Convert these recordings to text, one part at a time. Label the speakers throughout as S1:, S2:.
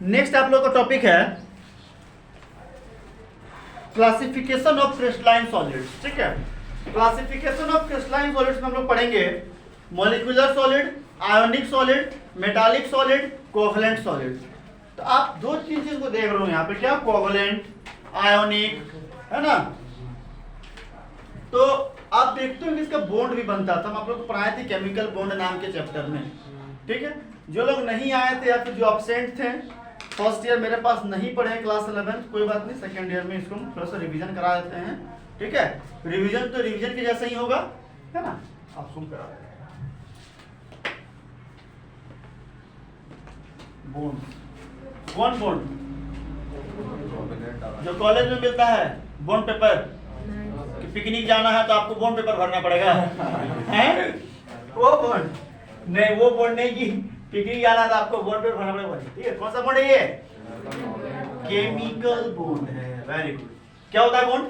S1: Next आप लोग का टॉपिक है क्लासिफिकेशन ऑफ क्रिस्टलाइन सॉलिड्स। ठीक है, क्लासिफिकेशन ऑफ क्रिस्टलाइन सॉलिड्स में हम लोग पढ़ेंगे molecular solid, ionic solid, metallic solid, covalent solid. तो आप दो तीन चीज को देख रहे हो यहाँ पे, क्या कोवैलेंट, आयोनिक, है ना। तो आप देखते हो कि इसका बॉन्ड भी बनता था, हम आप लोग पढ़ाए थे केमिकल बॉन्ड नाम के चैप्टर में। ठीक है, जो लोग नहीं आए थे या फिर जो एब्सेंट थे, फर्स्ट ईयर मेरे पास नहीं पढ़े क्लास 11, कोई बात नहीं, सेकेंड ईयर में इसको हम थोड़ा सा रिवीजन करा देते हैं। ठीक है, रिवीजन तो रिवीजन के जैसा ही होगा, है ना। आप सुन करा बॉन्ड, कौन बॉन्ड जो कॉलेज में मिलता है, बॉन्ड पेपर, कि पिकनिक जाना है तो आपको बॉन्ड पेपर भरना पड़ेगा हैं? वो बॉन्ड नहीं, वो बॉन्ड नहीं कि पिकनिक जाना है तो आपको बॉन्ड पेपर भरना पड़ेगा। ठीक है, कौन सा बॉन्ड है ये? केमिकल बॉन्ड है। Very good. क्या होता है बॉन्ड?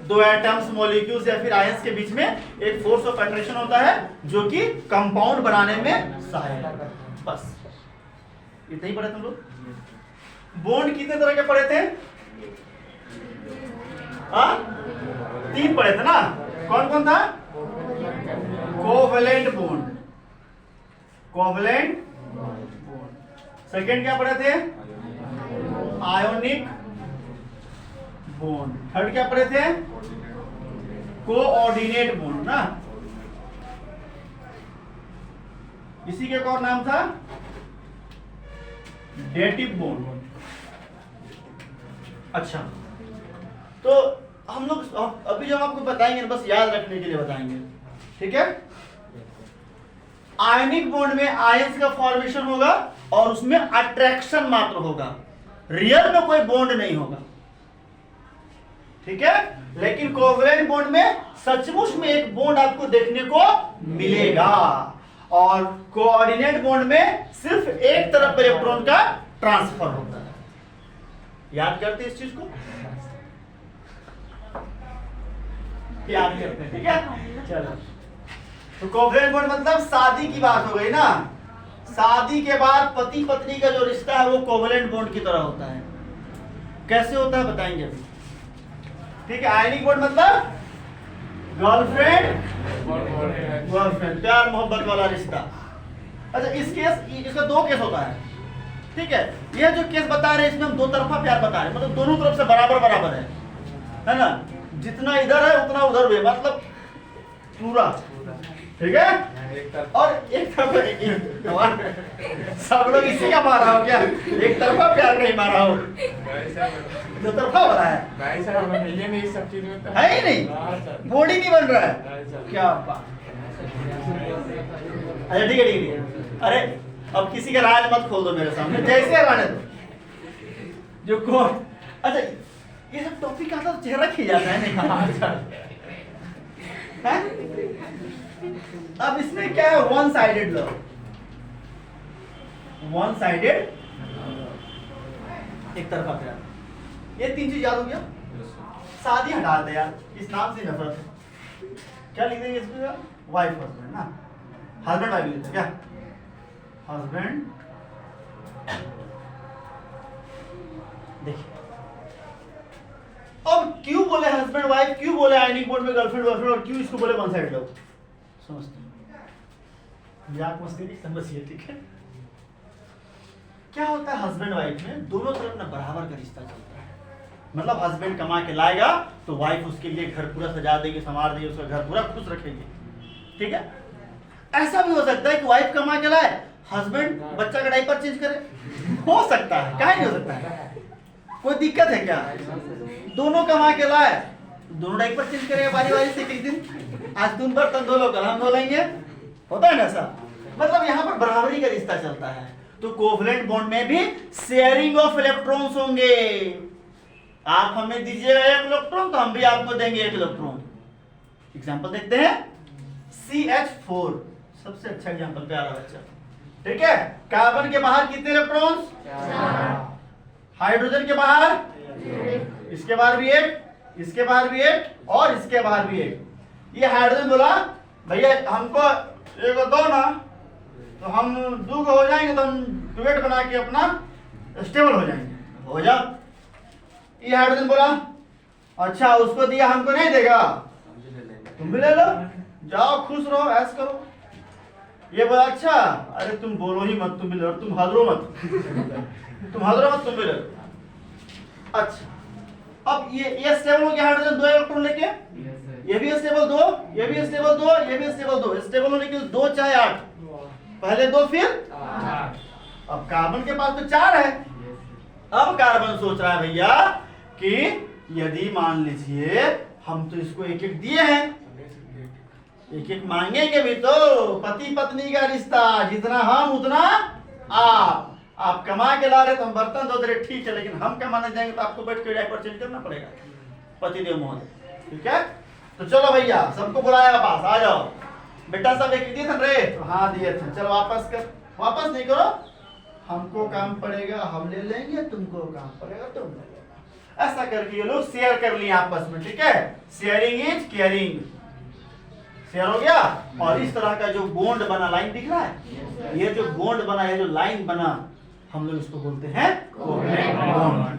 S1: दो एटम्स, मॉलिक्यूल्स या फिर आयंस के बीच में एक फोर्स ऑफ अट्रैक्शन होता है जो कि कंपाउंड बनाने में सहायक है। बस इतना ही पढ़े तुम लोग। बॉन्ड कितने तरह के पढ़े थे? हाँ, 3 पढ़े थे ना। कौन कौन था? Covalent bond, covalent bond. Second क्या पढ़े थे? Ionic bond. थर्ड क्या पढ़े थे? कोऑर्डिनेट बॉन्ड ना। इसी के एक और नाम था डेटिव बॉन्ड। अच्छा, तो हम लोग अभी जो आपको बताएंगे बस याद रखने के लिए बताएंगे। ठीक है, आयनिक बॉन्ड में आयंस का फॉर्मेशन होगा और उसमें अट्रैक्शन मात्र होगा, रियल में कोई बॉन्ड नहीं होगा। ठीक है, लेकिन कोवैलेंट बॉन्ड में सचमुच में एक बॉन्ड आपको देखने को मिलेगा, और कोऑर्डिनेट बॉन्ड में सिर्फ एक तरफ इलेक्ट्रॉन का ट्रांसफर होता है। याद करते इस चीज को, याद करते हैं। ठीक है, चलो। तो कोवैलेंट बॉन्ड मतलब शादी की बात हो गई ना। शादी के बाद पति पत्नी का जो रिश्ता है वो कोवैलेंट बॉन्ड की तरह होता है। कैसे होता है बताएंगे अभी। ठीक है, आयनिक बॉन्ड मतलब गर्लफ्रेंड बॉयफ्रेंड, प्यार मोहब्बत वाला रिश्ता। अच्छा, इसका 2 केस होता है। ठीक है, यह जो केस बता रहे हैं इसमें हम 2 तरफा प्यार बता रहे हैं, मतलब दोनों तरफ से बराबर बराबर है ना। जितना इधर है उतना उधर भी, मतलब पूरा। ठीक है, और एक तरफ सब लोग इसी का मारा हो क्या? एक तरफा प्यार नहीं मारा हो, 2 तरफा हो रहा है।
S2: ये नहीं, सब चीज में
S1: है ही नहीं, बॉडी नहीं बन रहा है। क्या बात। अच्छा ठीक है, ठीक है। अरे अब किसी का राज मत खोल दो मेरे सामने, जैसे रहने दो। जो कौन, अच्छा ये सब टॉपिक आता तो चेहरा खिल जाता है नहीं? अब इसमें क्या है? One sided love, one sided, एक तरफा प्यार। ये 3 चीज याद हो गया। शादी हटा दे यार, इस नाम से नफरत है। क्या लिख देंगे इसमें? वाइफ हस्बैंड ना, हस्बैंड वाइफ लिखते क्या? हस्बैंड। देखिए अब क्यों बोले हस्बैंड वाइफ, क्यों बोले आयनिक बॉन्ड में गर्लफ्रेंड बॉयफ्रेंड, और क्यों इसको बोले वन साइड लव? समझते हैं, मजाक मस्ती नहीं समझिए। ठीक है, क्या होता है हस्बैंड वाइफ में दोनों तरफ ना बराबर का रिश्ता चलता है। मतलब हस्बैंड कमा के लाएगा तो वाइफ उसके लिए घर पूरा सजा देगी, संवार देगी, उसका घर पूरा खुश रखेगी। ठीक है, ऐसा भी हो सकता है कि वाइफ कमा के लाए, हस्बैंड बच्चा का डायपर चेंज करे, हो सकता है, काहे नहीं हो सकता है? कोई दिक्कत है क्या? दोनों कमा के लाए, दोनों डायपर चेंज करेगा बारी बारी से। एक दिन आज तुम बर्तन धो लो, कल हम धो लेंगे, होता है ना ऐसा। मतलब यहाँ पर बराबरी का रिश्ता चलता है। तो कोवैलेंट बॉन्ड में भी शेयरिंग ऑफ इलेक्ट्रॉन्स होंगे। आप हमें दीजिएगा 1 इलेक्ट्रॉन तो हम भी आपको देंगे 1 इलेक्ट्रॉन। एग्जांपल देखते हैं, CH4 सबसे अच्छा एग्जांपल, प्यारा बच्चा। ठीक है, कार्बन के बाहर कितने इलेक्ट्रॉन्स? 4। हाइड्रोजन के बाहर, इसके बाहर भी 1, इसके बाहर भी 1, और इसके बाहर भी 1। ये हाइड्रोजन बोला भैया हमको 1 दो ना, तो हम 2 हो जाएंगे तो हम डुएट बना के अपना स्टेबल हो जाएंगे। हो जा, ये हाइड्रोजन बोला अच्छा उसको दिया हमको नहीं देगा, तुम भी ले लो, जाओ खुश रहो ऐश करो। ये बोला अच्छा अरे तुम बोलो ही मत, तुम भी ले लो, तुम हजरो मत तुम हजरो मत, तुम भी ले लो। अच्छा अब ये स्टेबल हो गया हाइड्रोजन 2 इलेक्ट्रॉन लेके, ये भी स्टेबल 2, ये भी स्टेबल 2, ये भी स्टेबल 2, स्टेबल होने के 2 चाहे 8, पहले 2 फिर 8। अब कार्बन के पास तो 4 है। अब कार्बन सोच रहा है भैया कि यदि मान लीजिए हम तो इसको एक एक दिए हैं, एक एक मांगेंगे भी तो, पति पत्नी का रिश्ता, जितना हम उतना आप कमा के ला रहे तो हम बर्तन धो रहे ठीक है, लेकिन हम कमाने जाएंगे तो आपको बैठ के डायपर चेंज करना पड़ेगा पतिदेव महोदय, ठीक है। तो चलो भैया सबको बुलाया पास, आ जाओ बेटा सब एक दिए थे रे, तो हाँ दिए थे, चलो वापस कर, वापस नहीं करो, हमको काम पड़ेगा हम ले लेंगे, तुमको काम पड़ेगा तुम ले लेना। ऐसा करके ये लोग शेयर कर लिए आपस में, ठीक है। शेयरिंग इज केयरिंग, शेयर हो गया। और इस तरह का जो बॉन्ड बना, लाइन दिख रहा है, ये जो बॉन्ड बना है, जो लाइन बना, हम लोग इसको बोलते हैं कोवलेंट बॉन्ड।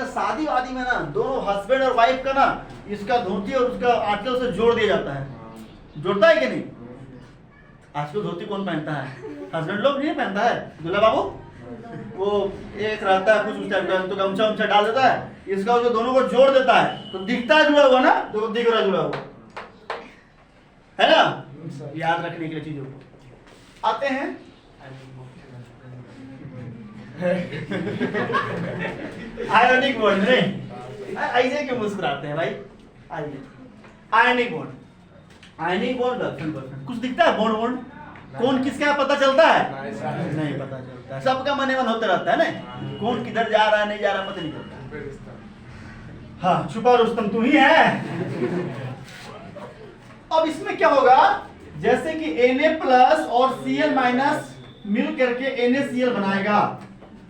S1: शादी वादी में ना दोनों हस्बैंड और वाइफ का ना इसका धोती और उसका आंचल से जोड़ दिया जाता है, जोड़ता है कि नहीं? आजकल धोती कौन पहनता है? हस्बैंड लोग नहीं पहनता है, दूल्हा बाबू वो एक रहता है कुछ उस टाइप का, तो गमछा उमछा डाल देता है, इसका जो दोनों को जोड़ देता है तो दिखता है जुड़ा हुआ ना, तो दिख रहा जुड़ा हुआ है ना। याद रखने के लिए चीजों को आते हैं। आयोनिक बॉन्ड नहीं, ऐसे क्यों मुस्कुराते हैं भाई? आइए, ionic bond, ionic bond girlfriend boyfriend, कुछ दिखता है बॉन्ड बॉन्ड, कौन किसका पता चलता है? नहीं पता चलता है, सबका मन मन होता रहता है ना, कौन किधर जा रहा है नहीं जा रहा पता नहीं चलता। हाँ छुपा रुस्तम तू ही है। अब इसमें क्या होगा, जैसे कि Na+ और Cl- मिल करके NaCl बनाएगा,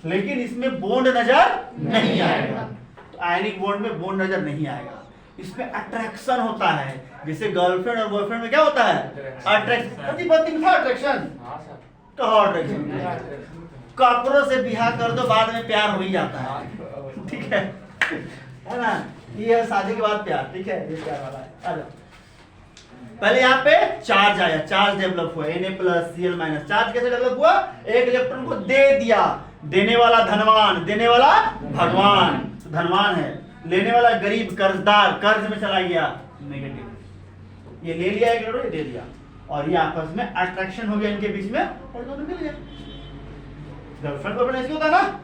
S1: लेकिन इसमें बॉन्ड नजर नहीं आएगा। तो आयनिक बॉन्ड में बॉन्ड नजर नहीं आएगा, इसमें अट्रैक्शन होता है। जैसे गर्लफ्रेंड और बॉयफ्रेंड में क्या होता है? अट्रैक्शन। पति पत्नी में अट्रैक्शन, कहाँ अट्रैक्शन? कपड़ों से बिहा कर दो, बाद में प्यार हो ही जाता है, ठीक है ना। ये है शादी के बाद प्यार, ठीक है, ये प्यार वाला है। आ जाओ, पहले यहाँ पे चार्ज आया, चार्ज डेवलप हुआ, Na+ Cl-, चार्ज कैसे डेवलप हुआ? एक इलेक्ट्रॉन को दे दिया, देने वाला धनवान, देने वाला भगवान, तो धनवान है, लेने वाला गरीब कर्जदार, कर्ज में चला गया, नेगेटिव। ये ले लिया एक इलेक्ट्रॉन, दे दिया, और ये आपस में अट्रैक्शन हो गया इनके बीच में, और दोनों मिल गए। गर्लफ्रेंड बॉयफ्रेंड ऐसे होता है ना,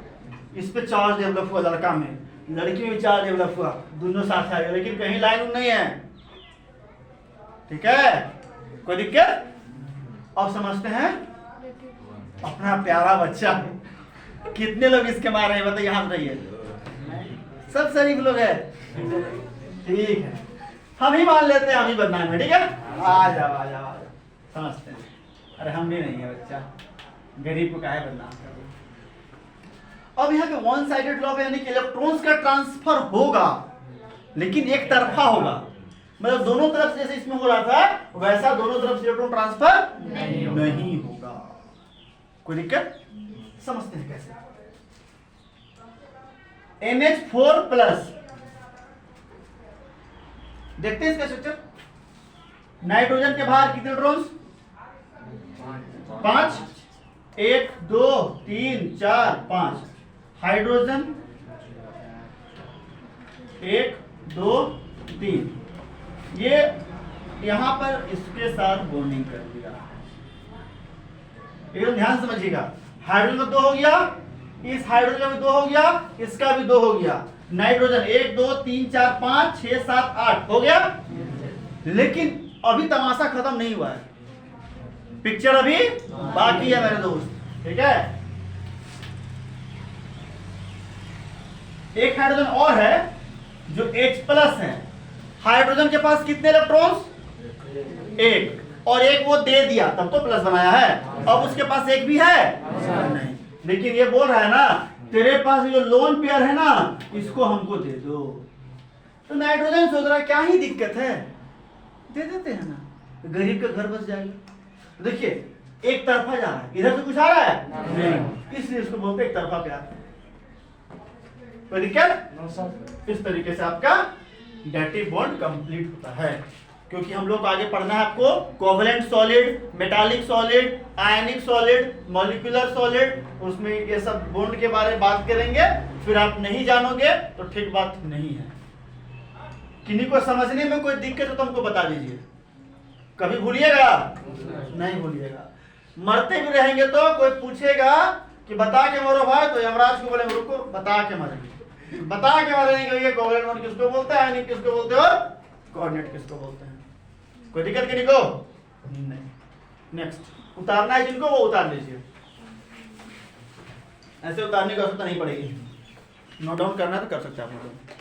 S1: इस पे चार्ज डेवलप हुआ लड़का में, लड़की में भी चार्ज डेवलप हुआ, दोनों साथ आ गए, लेकिन कहीं लाइन नहीं है, ठीक है, कोई दिक्कत? अब समझते हैं अपना प्यारा बच्चा। कितने लोग इसके मारे हैं बताइए, हाथ रहिए, सब शरीफ लोग है, ठीक है, हम ही मान लेते हैं हम ही बदनाम है, ठीक है। आ जाओ आ जाओ आ जाओ, समझते हैं। अरे हम भी नहीं है बच्चा, गरीब को काहे बदनाम कर दो। अब यहाँ पे वन साइडेड लॉ यानी कि इलेक्ट्रॉन्स का ट्रांसफर होगा, लेकिन एक तरफा होगा, मतलब दोनों तरफ जैसे इसमें हो रहा था वैसा दोनों तरफ से इलेक्ट्रॉन ट्रांसफर नहीं होगा। कोई दिक्कत? समझते हैं कैसे। NH4+, देखते हैं इसका स्ट्रक्चर। नाइट्रोजन के बाहर कितने इलेक्ट्रॉन्स? 5, 1 2 3 4 5। हाइड्रोजन 1 2 3, ये यहां पर इसके साथ बॉन्डिंग कर दिया। एकदम ध्यान समझिएगा, हाइड्रोजन का 2 हो गया, इस हाइड्रोजन का भी 2 हो गया, इसका भी 2 हो गया। नाइट्रोजन 1 2 3 4 5 6 7 8 हो गया, लेकिन अभी तमाशा खत्म नहीं हुआ है, पिक्चर अभी बाकी है मेरे दोस्त, ठीक है। एक हाइड्रोजन और है जो H+ है। हाइड्रोजन के पास कितने इलेक्ट्रॉन्स? 1, और 1 वो दे दिया तब तो प्लस बनाया है, अब उसके पास 1 भी है नहीं, लेकिन ये बोल रहा है ना तेरे पास जो लोन पेयर है ना इसको हमको दे दो। तो नाइट्रोजन सोच रहा है क्या ही दिक्कत है, दे देते हैं ना, गरीब का घर बस जाएगा। तो देखिए एक तरफा जा रहा है, इधर से कुछ आ रहा है नहीं, इसलिए इसको बोलते हैं एक तरफा प्यार। कोई दिक्कत?
S2: No sir.
S1: इस तरीके से आपका डेटिव बॉन्ड कंप्लीट होता है। क्योंकि हम लोग आगे पढ़ना है आपको कोवलेंट सॉलिड, मेटालिक सॉलिड, आयनिक सॉलिड, मॉलिक्यूलर सॉलिड, उसमें ये सब बॉन्ड के बारे में बात करेंगे। फिर आप नहीं जानोगे तो ठीक बात नहीं है। किन्हीं को समझने में कोई दिक्कत हो तो हमको बता दीजिए, कभी भूलिएगा नहीं भूलिएगा। मरते भी रहेंगे तो कोई पूछेगा कि बता के मरो भाई, तो यमराज को बोलेंगे रुको बता के मरेंगे, बता के मरेंगे ये कोवलेंट बॉन्ड किसको बोलते हैं, आयनिक किसको बोलते हैं और कोऑर्डिनेट किसको बोलते हैं। कोई दिक्कत किन्हीं को नहीं। नेक्स्ट उतारना है जिनको वो उतार लीजिए, ऐसे उतारने की आवश्यकता नहीं पड़ेगी। नोट डाउन करना है तो कर सकते हैं आप लोग।